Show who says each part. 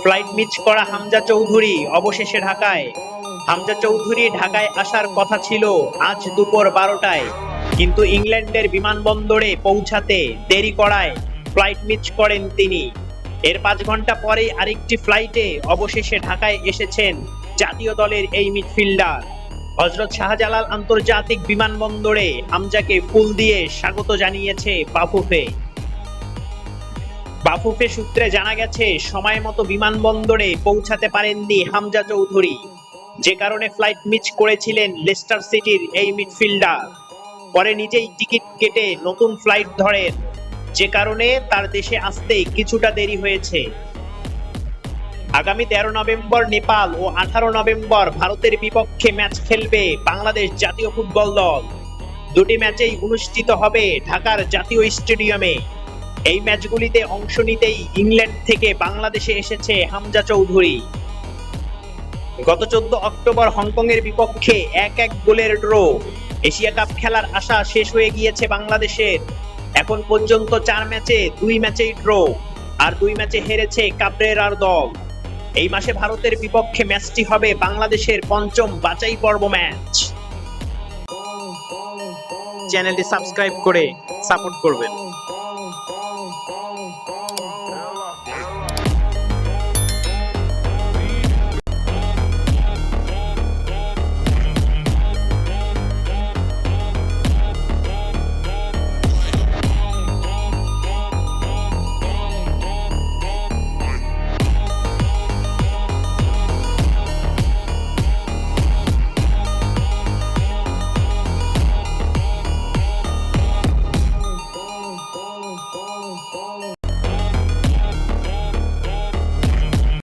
Speaker 1: Flight miss করা হামজা চৌধুরী অবশেষে ঢাকায়। হামজা চৌধুরী ঢাকায় আসার কথা ছিল আজ দুপুর 12টায়, কিন্তু ইংল্যান্ডের বিমানবন্দরে পৌঁছাতে দেরি করায় ফ্লাইট মিস করেন তিনি। এর 5 ঘন্টা পরেই আরেকটি ফ্লাইটে অবশেষে ঢাকায় এসেছেন জাতীয় দলের এই মিডফিল্ডার। হযরত শাহজালাল আন্তর্জাতিক বিমানবন্দরে হামজাকে ফুল দিয়ে স্বাগত জানিয়েছে বাফুফে। বাফুফে সূত্রে জানা গেছে, সময় মতো বিমানবন্দরে পৌঁছাতে পারেননি হামজা চৌধুরী, যে কারণে ফ্লাইট মিস করেছিলেন লেস্টার সিটির এই মিডফিল্ডার। পরে নিজেই টিকিট কেটে নতুন ফ্লাইট ধরেন, যে কারণে তার দেশে আসতে কিছুটা দেরি হয়েছে। আগামী 13 নভেম্বর নেপাল ও 18 নভেম্বর ভারতের বিপক্ষে ম্যাচ খেলবে বাংলাদেশ জাতীয় ফুটবল দল। দুটি ম্যাচেই অনুষ্ঠিত হবে ঢাকার জাতীয় স্টেডিয়ামে। এই ম্যাচগুলিতে অংশ নিতেই ইংল্যান্ড থেকে বাংলাদেশে এসেছে হামজা চৌধুরী। গত 14 অক্টোবর হংকং এর বিপক্ষে 1-1 গোলের ড্র। এশিয়া কাপ খেলার আশা শেষ হয়ে গিয়েছে বাংলাদেশের। এখন পর্যন্ত 4 ম্যাচে 2 ম্যাচেই ড্র, আর 2 ম্যাচে হেরেছে কাবরেরার দল। এই মাসে ভারতের বিপক্ষে ম্যাচটি হবে বাংলাদেশের 5ম বাছাই পর্ব ম্যাচ। চ্যানেলটি সাবস্ক্রাইব করে সাপোর্ট করবেন।